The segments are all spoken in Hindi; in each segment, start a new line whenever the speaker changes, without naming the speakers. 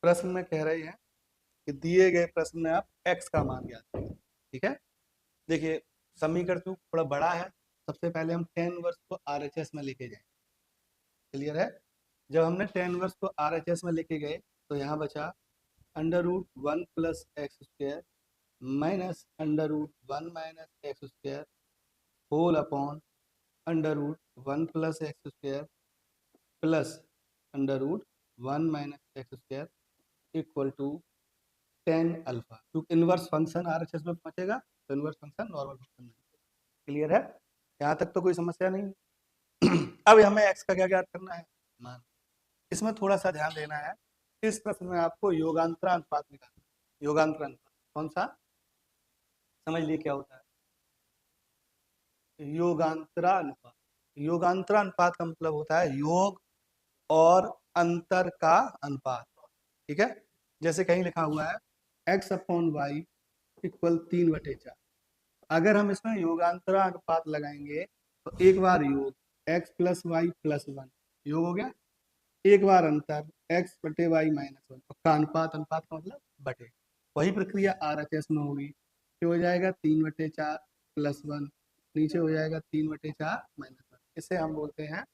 प्रश्न में कह रहे हैं कि दिए गए प्रश्न में आप x का मान ज्ञात करें। ठीक है, देखिए समीकरण तो थोड़ा बड़ा है। सबसे पहले हम tan इनवर्स को RHS में लेके जाएंगे। क्लियर है? जब हमने tan इनवर्स को RHS में लेके गए तो यहाँ बचा √1 plus x square minus √1 minus x square whole upon √1 plus x square plus √1 minus x square equal to tan alpha. क्योंकि इनवर्स फंक्शन RHS में पहुंचेगा तो इनवर्स फंक्शन नॉर्मल फंक्शन नहीं। क्लियर है? यहाँ तक तो कोई समस्या नहीं है। अब हमें x का क्या ज्ञात करना है? मान। इसमें थोड़ा सा ध्यान देना है। इस प्रश्न में आपको योगांतरा अनुपात निकालना है। योगांतरा अनुपात कौन सा? समझ लिए क्या होता है? योगांतरा अनुपात। योगांतरा अनुपात का मतलब होता है योग और अंतर का अनुपात। ठीक है, जैसे कहीं लिखा हुआ है x/y इक्वल 3/4। अगर हम इसमें योगांतरा अनुपात लगाएंगे तो एक बार योग x प्लस वाई प्लस 1 योग हो गया, एक बार अंतर x बटे वाई माइनस 1 का अनुपात। अनुपात का मतलब बटे। वही प्रक्रिया RHS में होगी। तो हो जाएगा 3/4 प्लस 1, नीचे हो जाएगा 3/4 माइनस 1। इसे हम बोलते हैं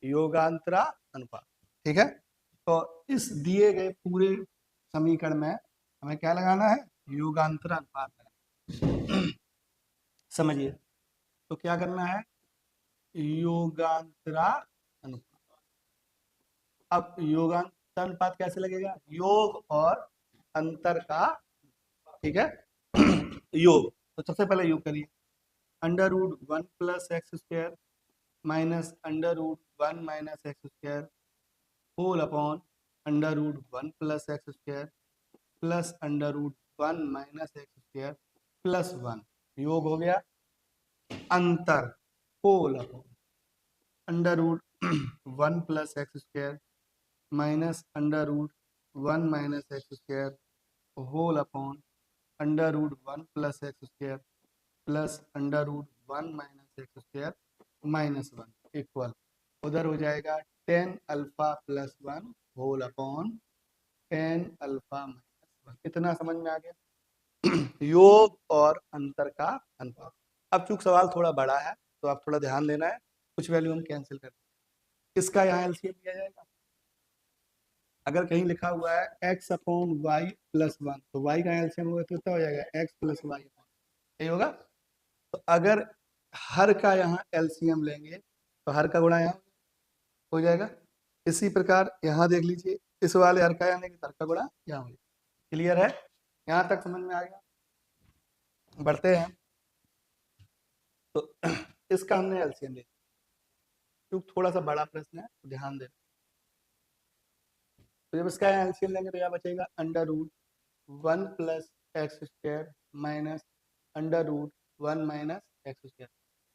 योगांतरा अनुपात। ठीक है, तो इस दिए गए पूरे समीकरण में हमें क्या लगाना है? योगांतरा अनुपात लगाना। समझिए, तो क्या करना है? योगांतरा अनुपात। अब योगांतर अनुपात कैसे लगेगा? योग और अंतर का। ठीक है, योग। तो सबसे पहले योग करिए। √1 plus x square minus √1 minus x square whole upon √1 plus x square plus √1 minus x square plus 1 योग हो गया। अंतर whole upon √1 plus x square minus √1 minus x square whole upon √1 plus x square plus √1 minus x square minus 1 equal, उधर हो जाएगा tan alpha plus 1 whole upon tan alpha minus 1। इतना समझ में आ गया? योग और अंतर का अनुपात। अब चूंकि सवाल थोड़ा बड़ा है तो आप थोड़ा ध्यान देना है। कुछ वैल्यू हम कैंसिल कर दें। इसका यहाँ एलसीएम लिया जाएगा। अगर कहीं लिखा हुआ है x/y प्लस 1 तो y का एलसीएम होगा तो कितना हो जाएगा? x plus Y. यही होगा। तो अगर हर का यहाँ एलसीएम लेंगे तो हर का गुणा यहाँ हो जाएगा। इसी प्रकार यहाँ देख लीजिए, इस वाले हर का यहाँ लेंगे तो हर का गुणा यहाँ हो जाएगा। क्लियर है? यहाँ तक समझ में आ गया? बढ़ते हैं। तो इसका हमने एलसीएम ले, क्योंकि थोड़ा सा बड़ा प्रश्न है तो ध्यान देना। तो जब इसका एलसीएम लेंगे तो यहाँ बचेगा √1 plus x square minus √1 minus x square.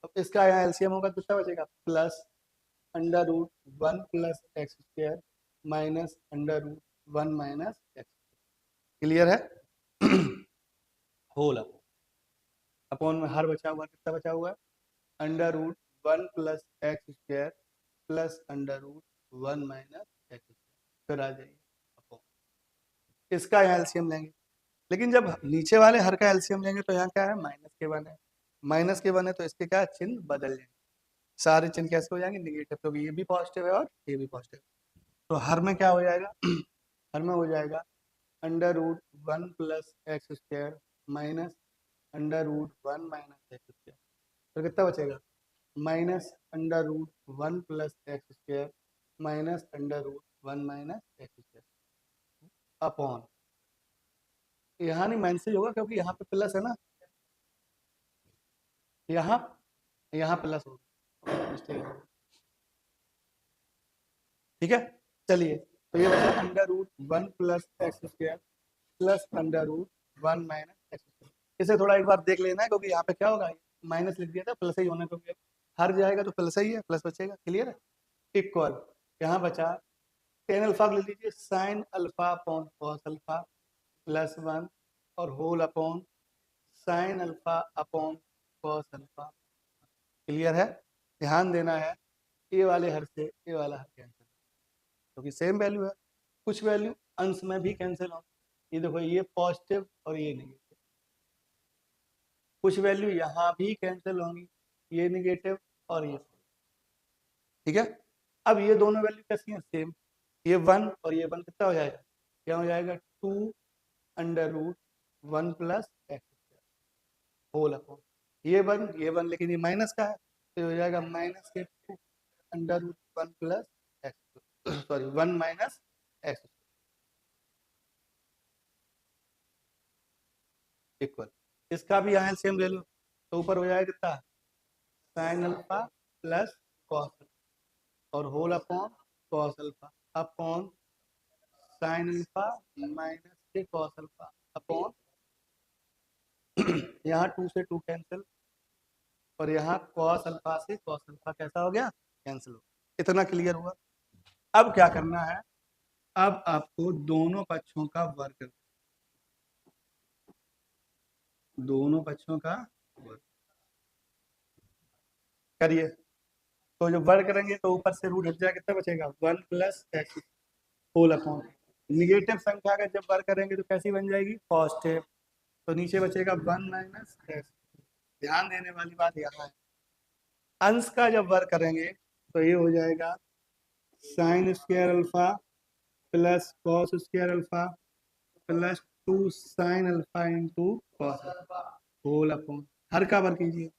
अब इसका यहाँ एलसीएम होगा तो क्या बचेगा? Plus √1 plus x square minus √1 minus x. Clear है? होल अपॉन में हर बचा हुआ कितना बचा हुआ है? √1 plus x square plus √1 minus x square. फिर आ जाइए अपॉन, इसका यहाँ एलसीएम लेंगे। लेकिन जब नीचे वाले हर का एलसीएम लेंगे तो यहाँ क्या है? -1 है। -1 है तो इसके क्या चिन्ह बदल जाएंगे। सारे चिन्ह कैसे हो जाएंगे? निगेटिव, क्योंकि ये भी पॉजिटिव है और ये भी पॉजिटिव। तो हर में क्या हो जाएगा? हर में हो जाएगा √1 plus x square minus √1 minus x square. तो कितना बचेगा? -√1 plus x square minus √1 minus x square upon, यहाँ नहीं माइनस ही होगा क्योंकि यहाँ पे प्लस है ना, यहाँ यहाँ प्लस होगा। ठीक है, चलिए। तो ये बचा √1 plus x square plus √1 minus x square. इसे थोड़ा एक बार देख लेना है क्योंकि यहाँ पे क्या होगा? माइनस लिख दिया था, प्लस ही होने को हर जाएगा तो प्लस ही है, प्लस बचेगा। क्लियर है? इक्वल, यहाँ बचा tan अल्फा ले लीजिए sin alpha upon cos alpha plus 1 और whole upon sin alpha upon cos alpha. Clear है? ध्यान देना है, ए वाले हर से ए वाला हर कैंसिल, क्योंकि सेम वैल्यू है। कुछ वैल्यू अंश में भी कैंसिल होंगे। ये देखो ये पॉजिटिव और ये नेगेटिव, कुछ वैल्यू यहाँ भी कैंसिल होंगी, ये नेगेटिव और ये, ठीक है। अब ये दोनों वैल्यू कैसी हैं, सेम, ये 1 और ये 1 कितना हो जाएगा, क्या हो जाएगा, 2√1 प्लस एक्स होल अपॉन ये 1 लेकिन ये माइनस का है, तो हो जाएगा माइनस के 2√1 plus x, sorry 1 minus x equal, इसका भी यहाँ सेम ले लो, तो ऊपर हो जाएगा कितना, साइन अल्फा प्लस कॉस और whole upon cos alpha upon sine alpha minus के कॉस अल्फा अपॉन यहाँ 2 से 2 कैंसिल और यहाँ कॉस अल्फा से कॉस अल्फा कैसा हो गया, कैंसिल हो गया। इतना क्लियर हुआ। अब क्या करना है, अब आपको दोनों पक्षों का वर्ग करना, दोनों पक्षों का वर्ग करिए। तो जब वर्ग करेंगे तो ऊपर से रूट हट जाएगा, कितना बचेगा, 1 plus X whole upon, negative संख्या का जब वर्ग करेंगे तो कैसी बन जाएगी, पॉजिटिव, तो नीचे बचेगा 1 माइनस एक्स। ध्यान देने वाली बात यहाँ है, अंश का जब वर्ग करेंगे तो ये हो जाएगा sine square alpha plus cos square alpha plus 2 sine alpha into cos alpha whole upon, हर का वर्ग कीजिए,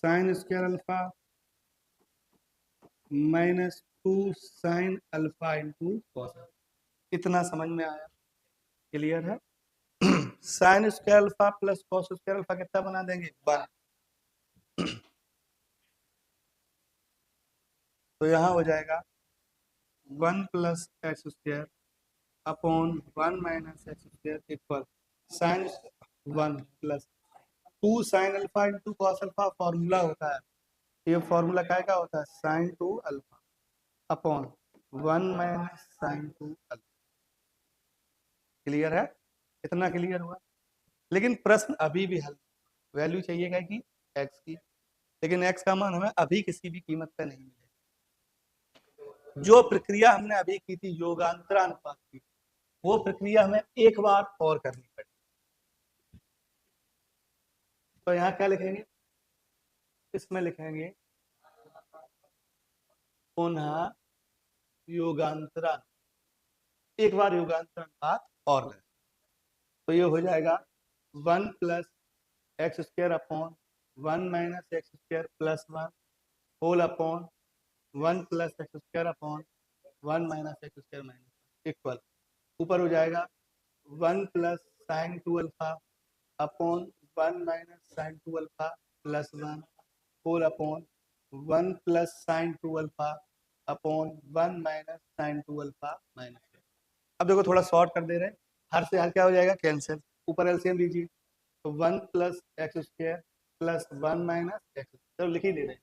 sine square alpha minus 2 sine alpha into cos alpha. इतना समझ में आया, क्लियर है। Sine square alpha plus cos square alpha कितना बना देंगे, 1, तो यहाँ हो जाएगा 1 plus x square upon 1 minus x square equal sine 1 plus 2 sine alpha into cos alpha, formula होता है, ये फॉर्मूला क्या का होता है, sine 2 alpha upon 1 minus sine 2 alpha. Clear है, इतना क्लियर हुआ। लेकिन प्रश्न अभी भी हल, वैल्यू चाहिएगा कि एक्स की, लेकिन एक्स का मान हमें अभी किसी भी कीमत पे नहीं मिलेगा। जो प्रक्रिया हमने अभी की थी योगांतरानुपात की, वो प्रक्रिया हमें एक बार और करनी पड़ेगी। तो यहाँ क्या लिखेंगे, इसमें लिखेंगे पुनः योगांतरण, एक बार योगांतरानुपात और करें, तो ये हो जाएगा 1 plus x square upon 1 minus x square plus 1 whole upon 1 plus x square upon 1 minus x square minus equal, ऊपर हो जाएगा 1 plus sine 2 alpha upon 1 minus sine 2 alpha plus 1 whole upon 1 plus sine 2 alpha upon 1 minus sine 2 alpha minus. अब देखो थोड़ा शॉर्ट कर दे रहे हैं, हर से हर क्या हो जाएगा, कैंसिल, ऊपर एलसीएम लीजिए, तो 1 plus x square plus 1 minus X, चलो लिख ही दे रहे हैं,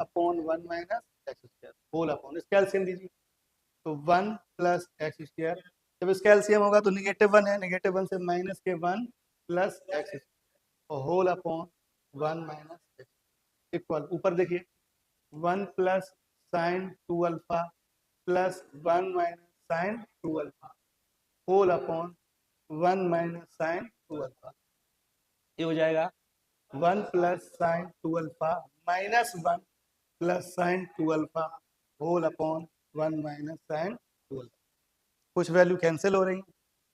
upon 1 minus x square whole upon, इसका एलसीएम लीजिए, तो 1 प्लस एक्स स्क्वायर, जब इसका एलसीएम होगा तो निगेटिव 1 है, निगेटिव 1 से माइनस के 1 plus X whole upon 1 minus x equal, ऊपर देखिए 1 plus sine 2 alpha plus 1 minus sine 2 alpha whole upon 1 minus sine 2 alpha, ये हो जाएगा 1 plus sine 2 alpha minus 1 plus sine 2 alpha whole upon 1 minus sine 2 alpha. कुछ वैल्यू कैंसिल हो रही है,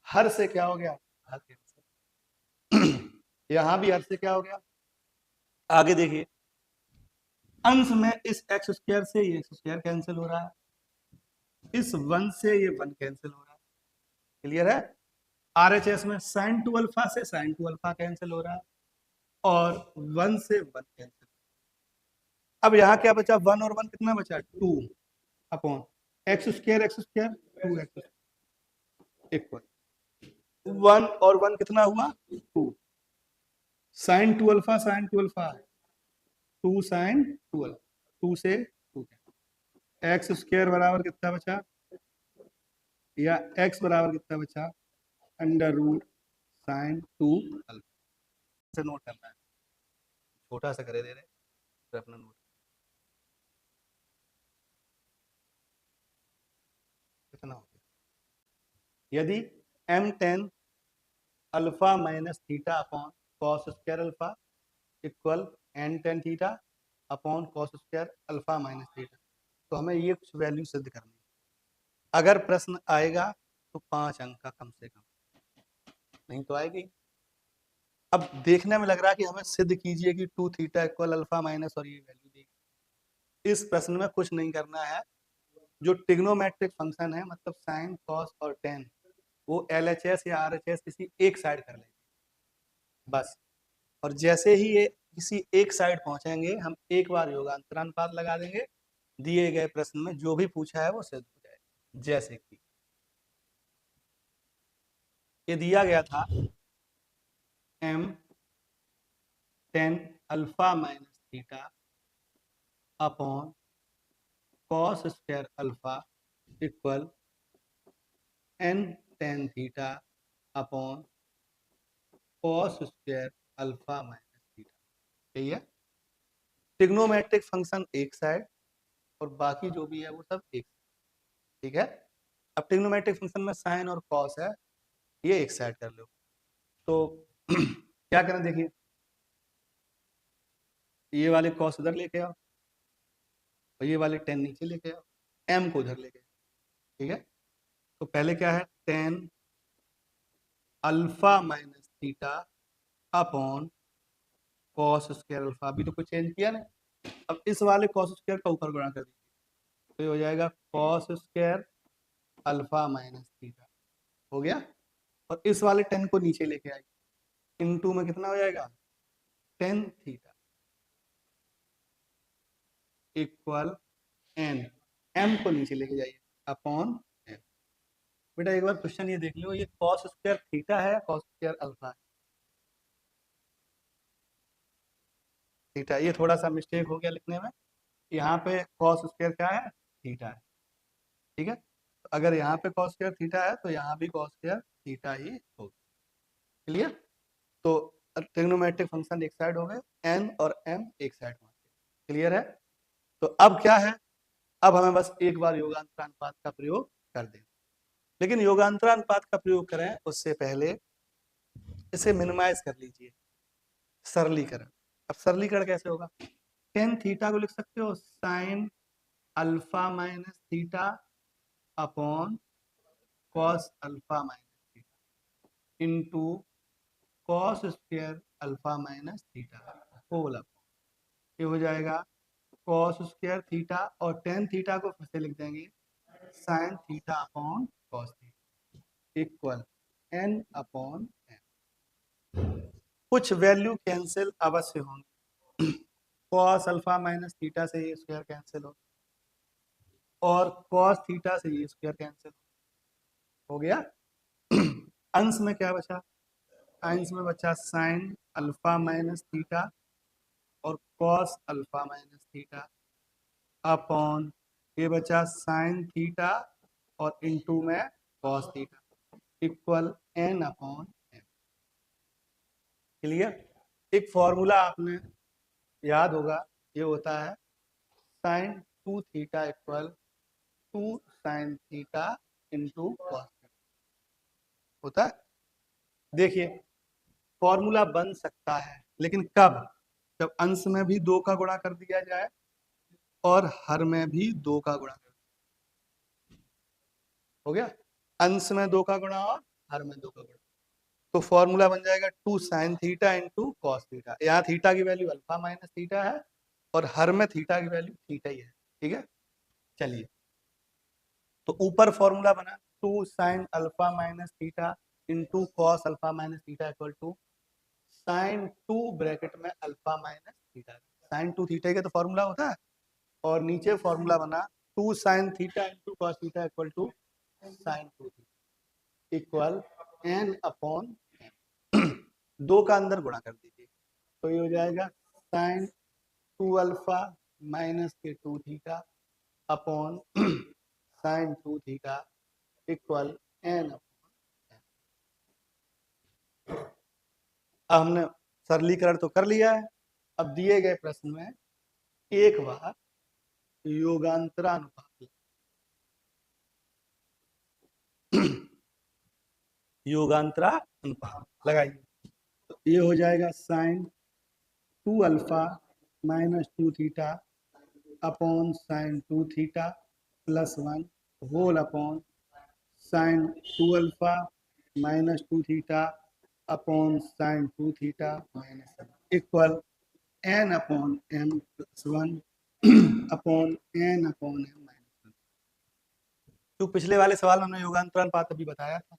हर से क्या हो गया, हर कैंसिल, यहाँ भी हर से क्या हो गया, आगे देखिए अंश में इस एक्स स्क्वायर से ये एक्स स्क्वायर कैंसिल हो रहा है, इस 1 से ये 1 कैंसिल हो रहा है, क्लियर है। आरएचएस में साइन 2 अल्फा से साइन 2 अल्फा कैंसिल हो रहा है और 1 से 1 कैंसिल। अब यहाँ क्या बचा, 1 और 1 कितना बचा, 2 upon x square 2 x equal 1 और 1 कितना हुआ, 2 साइन 2 अल्फा 2 साइन 2 अल्फा, 2 से 2 एक्स स्क्वायर बराबर कितना बचा, या एक्स बराबर कितना बचा, अंडर रूट साइन 2 अल्फा से नोट करना है, छोटा सा करे दे रहे फिर अपना नोट कितना हो गया, यदि m ten alpha minus theta upon cos square alpha equal n tan theta upon cos square alpha minus theta, तो हमें ये कुछ वैल्यू सिद्ध करनी है। अगर प्रश्न आएगा तो 5 अंक का कम से कम, नहीं तो आएगी। अब देखने में लग रहा है कि हमें सिद्ध कीजिए कि 2 थीटा इक्वल अल्फा माइनस और ये वैल्यू देगी। इस प्रश्न में कुछ नहीं करना है, जो ट्रिग्नोमेट्रिक फंक्शन है मतलब साइन कॉस और टेन, वो LHS या RHS किसी एक साइड कर लेंगे बस। और जैसे ही ये किसी एक साइड पहुंचेंगे हम एक बार योगांतरानुपात लगा देंगे, दिए गए प्रश्न में जो भी पूछा है वो सिद्ध हो जाएगा। जैसे कि ये दिया गया था m ten alpha minus theta upon cos square alpha equal n tan theta upon cos square alpha minus theta. यही है ट्रिग्नोमेट्रिक फंक्शन एक साइड और बाकी जो भी है वो सब एक साइड। ठीक है, अब ट्रिग्नोमेट्रिक फंक्शन में साइन और कॉस है, ये एक साइड कर लो। तो क्या करें, देखिए ये वाले कॉस उधर लेके आओ और ये वाले टेन नीचे लेके आओ, m को उधर लेके आओ। ठीक है, तो पहले क्या है, ten alpha minus theta upon cos square alpha, अभी तो कुछ चेंज किया नहीं। अब इस वाले कॉस स्क्वायर का ऊपर गुणा कर दीजिए, तो ये हो जाएगा cos square alpha minus theta, हो गया। और इस वाले टेन को नीचे लेके आइए, इनटू में कितना हो जाएगा, tan theta equal N, M को नीचे लेके जाइए अपॉन एम। बेटा एक बार क्वेश्चन ये देख लो, ये कॉस स्क्वायर थीटा है, कॉस स्क्वायर अल्फा है, थीटा, ये थोड़ा सा मिस्टेक हो गया लिखने में। यहाँ पे कॉस स्क्वायर क्या है, थीटा है। ठीक है, तो अगर यहाँ पे कॉस स्क्वायर थीटा है तो यहाँ भी कॉस स्क्वायर थीटा ही होगा। क्लियर, तो ट्रिग्नोमेट्रिक फंक्शन एक साइड हो गए, एन और एम एक साइड हो गए। क्लियर है, तो अब क्या है, अब हमें बस एक बार योगांतरानुपात का प्रयोग कर दें। लेकिन योगांतरानुपात का प्रयोग करें उससे पहले इसे मिनिमाइज कर लीजिए, सरलीकरण। अब सरलीकरण कैसे होगा, टेन थीटा को लिख सकते हो sine alpha minus theta upon cos alpha minus theta into cos square alpha minus theta whole upon, ये हो जाएगा कॉस स्क्वायर थीटा और टेन थीटा को फिर से लिख देंगे sine theta upon cos theta equal N upon M. कुछ वैल्यू कैंसिल अवश्य होंगे, कॉस अल्फा माइनस थीटा से ये स्क्वायर कैंसिल हो और कॉस थीटा से ये स्क्वायर कैंसिल हो गया। अंश में क्या बचा, अंश में बचा साइन अल्फा माइनस थीटा और cos alpha minus theta upon ये बचा साइन थीटा और इनटू में cos theta equal N upon M. Clear, एक फॉर्मूला आपने याद होगा, ये होता है sine two theta equal to sine theta into cos theta, होता है। देखिए फॉर्मूला बन सकता है लेकिन कब, जब अंश में भी दो का गुणा कर दिया जाए और हर में भी दो का गुणा कर, हो गया, अंश में दो का गुणा और हर में दो का गुणा, तो फॉर्मूला बन जाएगा two sine theta into cos theta. यहाँ थीटा की वैल्यू अल्फा माइनस थीटा है और हर में थीटा की वैल्यू थीटा ही है। ठीक है, चलिए, तो ऊपर फॉर्मूला बना two sine alpha minus theta into cos alpha minus theta equal to sine two bracket में alpha minus theta, sine two theta का तो फॉर्मूला होता है। और नीचे फॉर्मूला बना two sine theta into cos theta equal to sine two theta equal N upon दो का अंदर गुणा कर दीजिए, तो ये हो जाएगा साइन टू अल्फा माइनस के two theta upon sine two theta equal N. अब हमने सरलीकरण तो कर लिया है, अब दिए गए प्रश्न में एक बार योगांतरानुपात योगांतरा अनुपात लगाइए। तो ये हो जाएगा sine 2 alpha minus 2 theta upon sine 2 theta plus 1 whole upon sine 2 alpha minus 2 theta upon sine 2 theta minus 1 equal n upon m plus 1 upon n upon m minus 1। तो पिछले वाले सवाल में हमने योगांतर अनुपात अभी बताया था,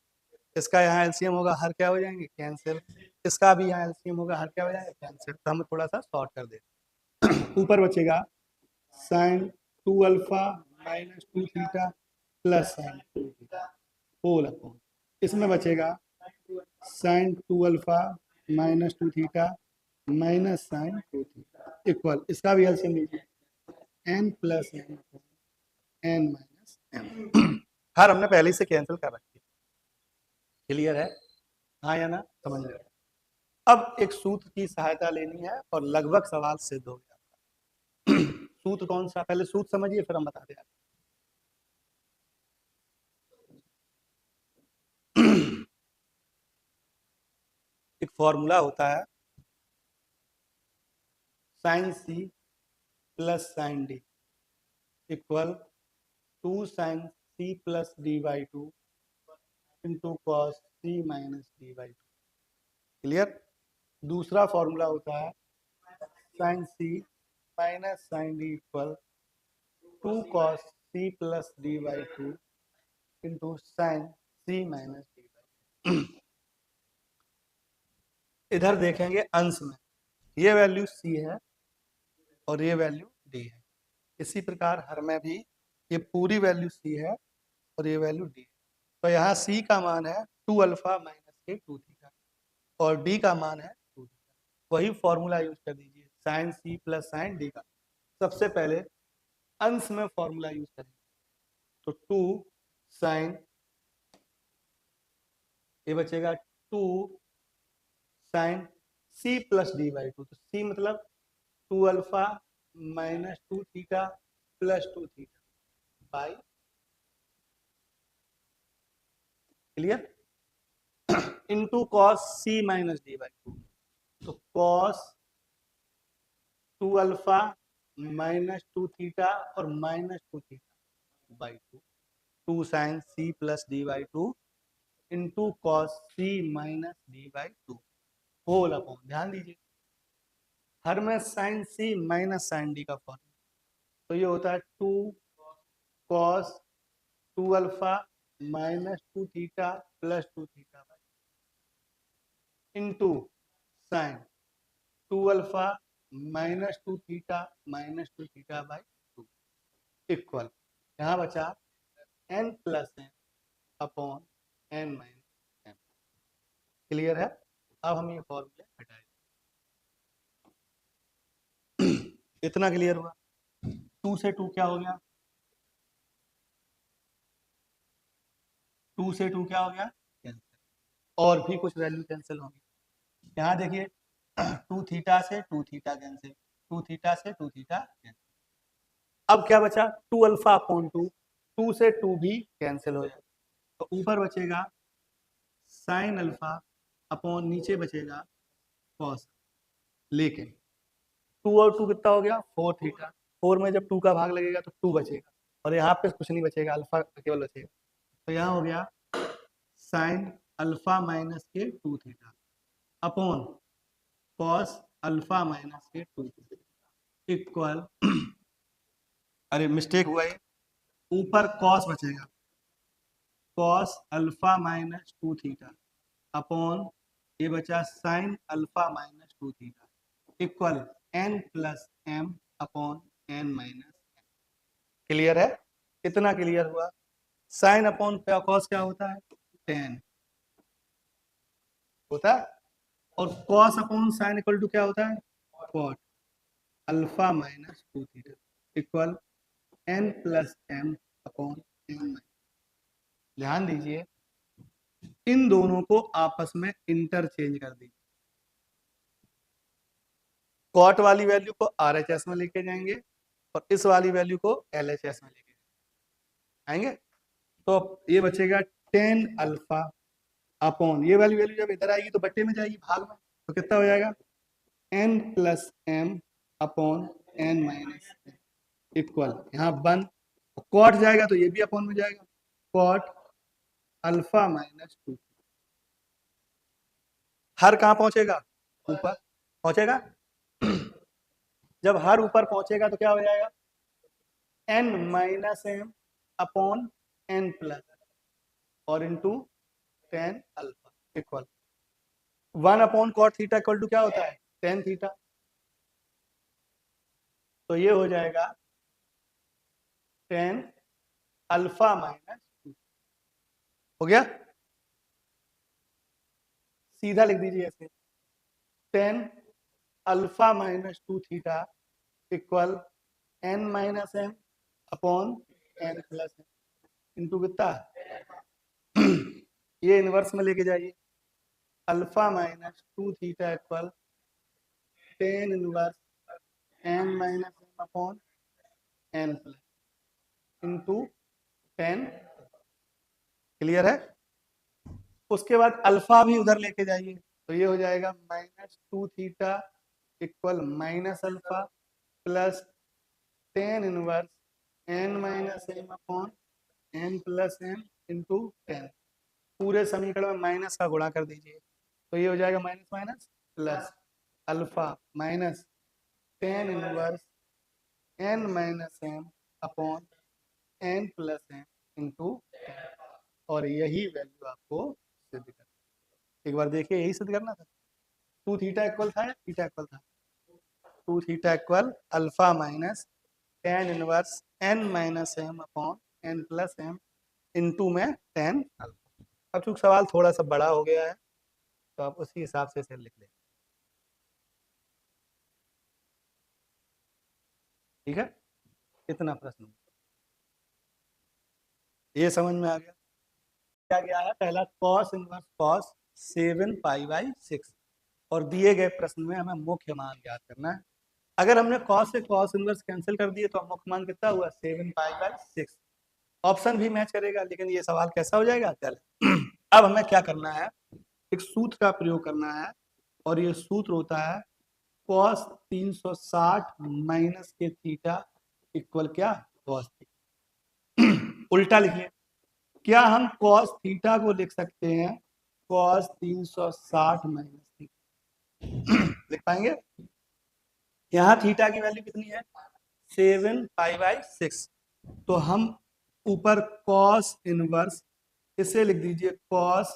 इसका यहाँ एलसीएम होगा, हर क्या हो जाएंगे कैंसिल, इसका भी यहाँ एलसीएम होगा, हर क्या हो जाएंगे कैंसिल। तो हम थोड़ा सा शॉर्ट कर देते ऊपर बचेगा sine 2 alpha minus 2 theta plus sine 2 theta whole upon, इसमें बचेगा sine 2 alpha minus 2 theta minus sine 2 theta equal, इसका भी एलसीएम लीजिए n plus n minus m। हर हमने पहले से कैंसिल कर रखी है, क्लियर है, हाँ या ना, समझ रहे हो। अब एक सूत्र की सहायता लेनी है और लगभग सवाल सिद्ध हो गया। सूत्र कौन सा, पहले सूत्र समझिए फिर हम बताते हैं। एक फॉर्मूला होता है sine C plus sine D equal 2 sine C plus D by 2 into cos C minus D by 2, clear. दूसरा फॉर्मूला होता है sine C minus sine D equal 2 cos C plus D by 2 into sine C minus D by 2। इधर देखेंगे अंश में ये वैल्यू सी है और ये वैल्यू डी है, इसी प्रकार हर में भी ये पूरी वैल्यू सी है और ये वैल्यू डी है। तो यहाँ सी का मान है 2 अल्फा माइनस के 2 थीटा और डी का मान है 2 थीटा। वही फॉर्मूला यूज कर दीजिए sine C plus sine D का। सबसे पहले अंश में फॉर्मूला यूज करेंगे, तो 2 साइन, ये बचेगा 2 sine C plus D by 2, तो सी मतलब 2 alpha minus 2 theta plus 2 theta by, clear, into cos C minus D by 2, तो कॉस 2 अल्फा माइनस 2 थीटा और minus 2 theta by 2, 2 sine C plus D by 2 into cos C minus D by 2 whole upon, ध्यान दीजिए हर में sine C minus sine D का फॉर्मूला, तो ये होता है 2 cos 2 alpha minus 2 theta plus 2 theta into sine 2 alpha minus 2 theta minus 2 theta by 2 equal, यहाँ बचा n plus M upon n minus M, clear है। अब हम ये फॉर्मूले हटाएंगे। इतना क्लियर हुआ। 2 से 2 क्या हो गया, 2 से 2 क्या हो गया कैंसिल, और भी कुछ वैल्यू कैंसिल होंगी। यहाँ देखिए 2 थीटा से 2 थीटा कैंसिल, 2 थीटा से 2 थीटा कैंसिल। अब क्या बचा 2 अल्फा अपॉन 2, 2 से 2 भी कैंसिल हो जाए, तो ऊपर बचेगा साइन अल्फा अपॉन नीचे बचेगा कॉस, लेकिन 2 और 2 कितना हो गया 4 थीटा, 4 में जब 2 का भाग लगेगा तो 2 बचेगा और यहाँ पे कुछ नहीं बचेगा, अल्फा केवल बचेगा, तो यहाँ हो गया साइन अल्फा माइनस के 2 theta upon cos alpha minus के 2 थीटा इक्वल, अरे मिस्टेक हुआ है, ऊपर कॉस बचेगा, cos alpha minus 2 theta upon ये बचा sine alpha minus 2 theta equal n plus m upon n minus m, clear है, इतना क्लियर हुआ। साइन अपॉन कॉस क्या होता है 10 होता है, और cos upon sine equal to क्या होता है cot alpha minus 2 theta equal n plus m upon n minus. ध्यान दीजिए इन दोनों को आपस में इंटरचेंज कर दीजिए, कॉट वाली वैल्यू को RHS में लेके जाएंगे और इस वाली वैल्यू को LHS में लेके आएंगे, तो ये बचेगा 10 अल्फा अपॉन ये वाली वैल्यू जब इधर आएगी तो बट्टे में जाएगी, भाग में, तो कितना हो जाएगा n plus M upon n minus equal, यहाँ 1 कॉट जाएगा तो ये भी अपॉन में जाएगा, कॉट अल्फा माइनस 2। हर कहाँ पहुंचेगा, ऊपर पहुंचेगा। जब हर ऊपर पहुंचेगा तो क्या हो जाएगा n minus M upon n plus और into tan alpha equal 1 upon cot theta equal to क्या होता है टेन थीटा। तो ये हो जाएगा टेन अल्फा माइनस 2 हो गया, सीधा लिख दीजिए ऐसे, tan alpha minus 2 theta equal n minus M upon n plus M into कितना ये इनवर्स में लेके जाइए, alpha minus 2 theta equal tan inverse n minus M upon n plus into tan. Clear है। उसके बाद अल्फा भी उधर लेके जाइए तो ये हो जाएगा minus 2 theta equal minus alpha plus tan inverse n minus M upon n plus M into tan. पूरे समीकरण में माइनस का गुणा कर दीजिए तो ये हो जाएगा minus minus plus alpha minus tan inverse n minus M upon n plus M into और यही वैल्यू आपको सिद्ध करना। एक बार देखिए यही सिद्ध करना था, 2 थीटा इक्वल था या थीटा इक्वल था, 2 theta equal alpha minus tan inverse n minus M upon n plus M into में टेन अल्फा। अब चूंकि सवाल थोड़ा सा बड़ा हो गया है तो आप उसी हिसाब से इसे लिख लें, ठीक है। इतना प्रश्न ये समझ में आ गया। क्या गया है पहला cos inverse cos 7 pi by 6 और दिए गए प्रश्न में हमें मुख्य मान ज्ञात करना है। अगर हमने कॉस से कॉस इनवर्स कैंसिल कर दिए तो मुख्य मान कितना हुआ 7 पाई बाई 6। ऑप्शन भी मैच करेगा लेकिन ये सवाल कैसा हो जाएगा चल। अब हमें क्या करना है, एक सूत्र का प्रयोग करना है और ये सूत्र होता है कॉस 360 माइनस के थीटा इक्वल क्या कॉस थीटा। उल्टा लिखिए, क्या हम कॉस थीटा को लिख सकते हैं कॉस 360 माइनस थीटा, लिख पाएंगे। यहाँ थीटा की वैल्यू कितनी है 7 पाई बाई 6, तो हम ऊपर कॉस इनवर्स इसे लिख दीजिए कॉस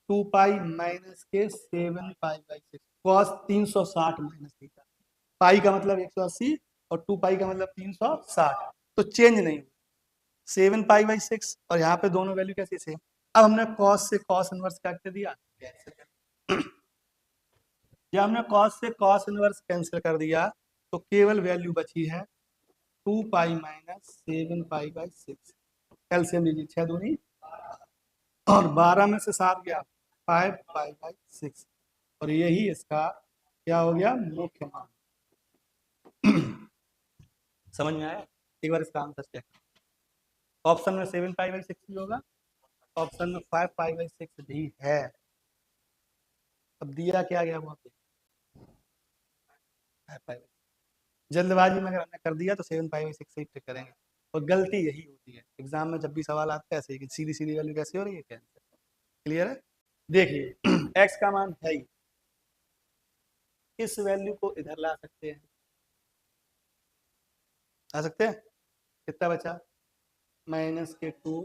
2 पाई माइनस के 7 pi by 6 cos 360 minus theta. Pi का मतलब 180 और 2 पाई का मतलब 360, तो चेंज नहीं हुआ 7 पाई बाई 6 और यहाँ पे दोनों वैल्यू कैसे सेम। अब हमने कॉस से कॉस इनवर्स क्या कर दिया जब हमने कॉस से कॉस इनवर्स कैंसिल कर दिया तो केवल वैल्यू बची है 2 pi minus 7 pi by 6। LCM लीजिए 6 दूनी और 12 में से 7 गया 5 पाई बाई 6 और यही इसका क्या हो गया मुख्य मान। समझ में आया। एक बार इसका आंसर चेक, ऑप्शन में 7 पाई बाई 6 भी होगा, ऑप्शन में 5 पाई बाई 6 भी है। अब दिया क्या गया वहां पे 5 पाई बाई, जल्दबाजी में अगर हमने कर दिया तो 7 पाई बाई 6 से ही टिक करेंगे और गलती यही होती है एग्जाम में जब भी सवाल आता है ऐसे कि सीधी सीधी वैल्यू कैसे हो रही है कैंसिल। क्लियर है। देखिए x का मान है ही, इस वैल्यू को इधर ला सकते हैं, आ सकते हैं। कितना बचा माइनस के 2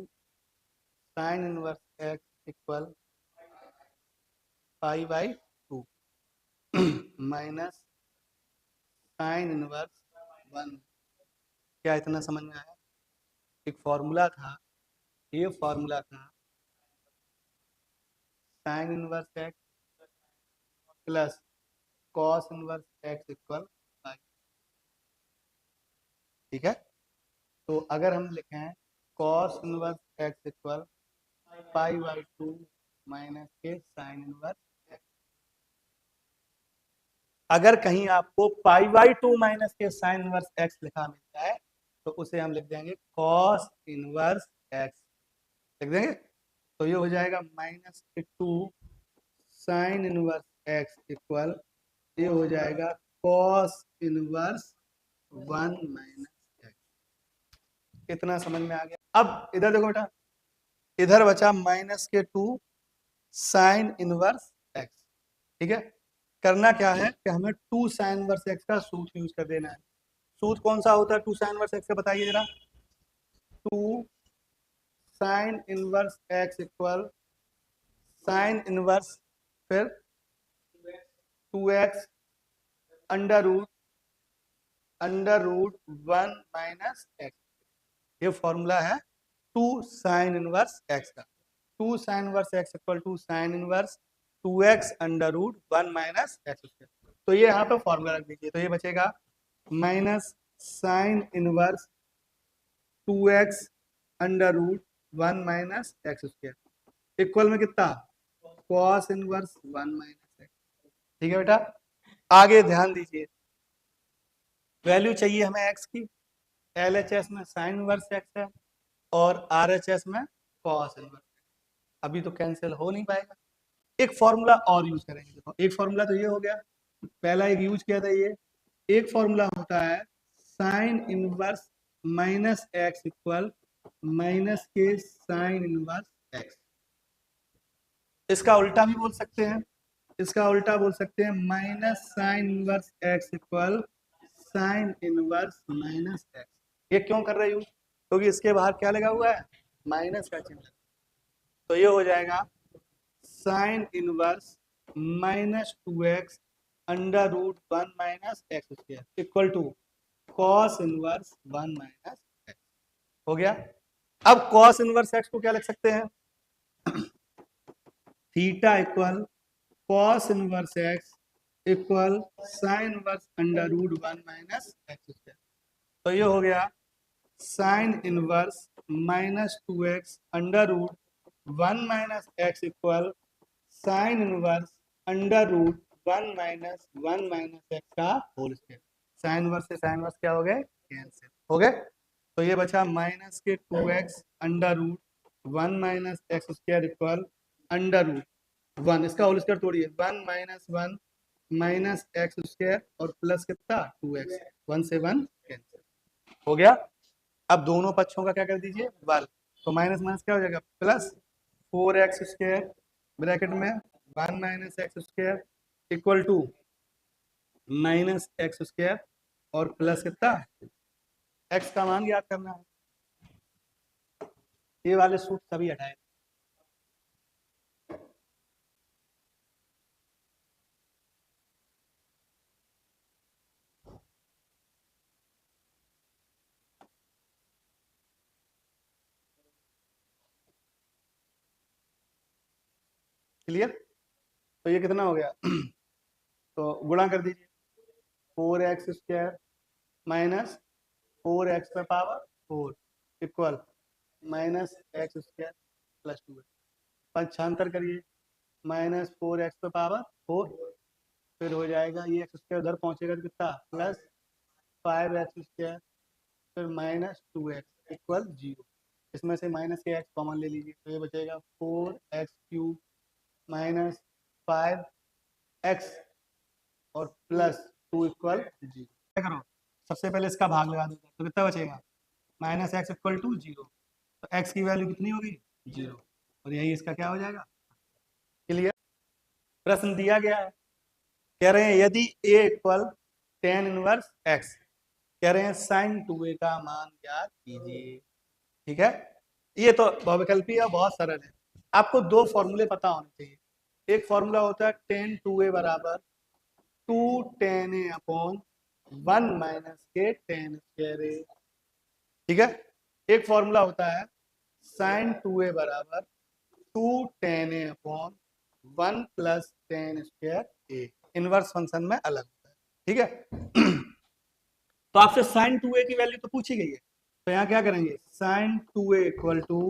sine inverse x equal pi by 2 minus sine inverse 1। क्या इतना समझ में आया। एक फॉर्मूला था, ये फॉर्मूला था sine inverse x plus cos inverse x equal pi. ठीक है, तो अगर हम लिखें cos inverse x equal pi by 2 minus के साइन इनवर्स x, अगर कहीं आपको पाई बाई 2 माइनस के साइन इनवर्स x लिखा मिलता है तो उसे हम लिख देंगे कॉस इनवर्स x लिख देंगे। तो ये हो जाएगा -2 साइन इनवर्स एक्स इक्वल, ये हो जाएगा कॉस इनवर्स 1 माइनस एक्स। कितना समझ में आ गया? अब इधर देखो बेटा, इधर बचा -2 साइन इनवर्स एक्स। ठीक है, करना क्या है कि हमें 2 साइन इनवर्स एक्स का सूत्र यूज कर देना है। सूत्र कौन सा होता है 2 साइन इनवर्स एक्स का, बताइए जरा। 2 sine inverse x equal sine inverse, फिर 2x under root 1 minus x. ये फॉर्मूला है 2 साइन इनवर्स एक्स का। 2 sine inverse x equal to sine inverse 2x under root 1 minus x square. तो ये यहाँ पे फॉर्मूला रख दीजिए, तो ये बचेगा minus sine inverse 2x under root 1 minus x square equal में कितना, कॉस इनवर्स 1 माइनस एक्स। ठीक है बेटा, आगे ध्यान दीजिए, वैल्यू चाहिए हमें एक्स की। LHS में साइन इनवर्स एक्स है और RHS में कॉस इनवर्स। अभी तो कैंसिल हो नहीं पाएगा, एक फॉर्मूला और यूज करेंगे। देखो, एक फॉर्मूला तो ये हो गया, पहला एक यूज किया था ये। एक फॉर्मूला होता है sine inverse minus x equal minus के साइन इनवर्स एक्स। इसका उल्टा भी बोल सकते हैं, इसका उल्टा बोल सकते हैं minus sine inverse x equal sine inverse minus x. ये क्यों कर रही हूँ, क्योंकि इसके बाहर क्या लगा हुआ है, माइनस का चिन्ह। तो ये हो जाएगा sine inverse -2x under root 1 minus x square equal to cos inverse 1 minus x. हो गया। अब कॉस इनवर्स एक्स को क्या लिख सकते हैं, theta equal cos inverse x equal sine inverse under root 1 minus x square. तो ये हो गया sine inverse -2x under root 1 minus x equal sine inverse under root 1 minus 1 minus x का होल स्क्वायर। साइन इनवर्स से साइन इनवर्स क्या हो गए, कैंसिल हो गए। तो ये बचा माइनस के 2x under root 1 minus x square equal under root 1, इसका होल स्क्वायर तोड़िए, 1 माइनस 1 माइनस एक्स स्क्वायर और प्लस कितना 2x, 1 से 1 कैंसिल हो गया। अब दोनों पक्षों का क्या कर दीजिए, वर्ग। तो माइनस माइनस क्या हो जाएगा, प्लस 4x स्क्वायर ब्रैकेट में 1 minus x square equal to minus x square और प्लस कितना, एक्स का मान याद करना है। ये वाले सूत्र सभी हटाए। क्लियर। तो ये कितना हो गया तो गुणा कर दीजिए, 4x स्क्वायर माइनस 4x पे power 4 equal minus x square plus 2। पंचांतर करिए, -4x पे पावर 4, फिर हो जाएगा ये एक्स स्क्वायर उधर पहुंचेगा तो कितना, प्लस 5x स्क्वायर, फिर -2x इक्वल 0। इसमें से माइनस के एक्स कॉमन ले लीजिए, तो ये बचेगा 4x³ माइनस 5x और प्लस 2 इक्वल 0। क्या करो, सबसे पहले इसका भाग लगा दो, तो कितना बचेगा, -x इक्वल टू 0। तो x की वैल्यू कितनी होगी, 0, और यही इसका क्या हो जाएगा। क्लियर। प्रश्न दिया गया है, कह रहे हैं यदि a equal tan inverse x, कह रहे हैं sin 2a का मान ज्ञात कीजिए। ठीक है, ये तो बहुविकल्पी है, बहुत सरल है। आपको दो फॉर्मूले पता होने चाहिए। एक फॉर्मूला होता है tan 2a बराबर 2 tan a अपॉन 1 माइनस के tan स्क्वायर a। ठीक है, एक फॉर्मूला होता है sin 2a बराबर 2 tan a upon 1 plus tan square a। Inverse function में अलग होता है। ठीक है तो आपसे sin 2a की वैल्यू तो पूछी गई है, तो यहाँ क्या करेंगे, sin 2a equal to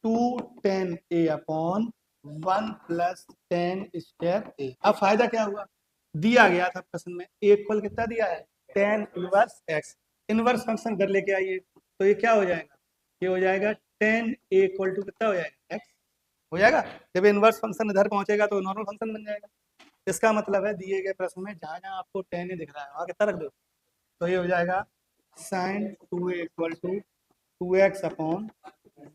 2 tan a upon 1 plus tan square a। अब फायदा क्या हुआ, दिया गया था प्रश्न में a इक्वल कितना दिया है, tan inverse x। Inverse function घर लेके आइए, तो ये क्या हो जाएगा, ये हो जाएगा tan a इक्वल टू कितना हो जाएगा, x। हो जाएगा। जब इनवर्स फंक्शन इधर पहुंचेगा तो नॉर्मल फंक्शन बन जाएगा। इसका मतलब है दिए गए प्रश्न में जहां जहां आपको tan ही दिख रहा है वहां कितना रख दो, तो ये हो जाएगा sin 2a equal to 2x upon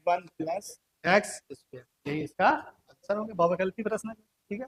1 plus x square. यही इसका आंसर होगा। बहुविकल्पी प्रश्न है, ठीक है।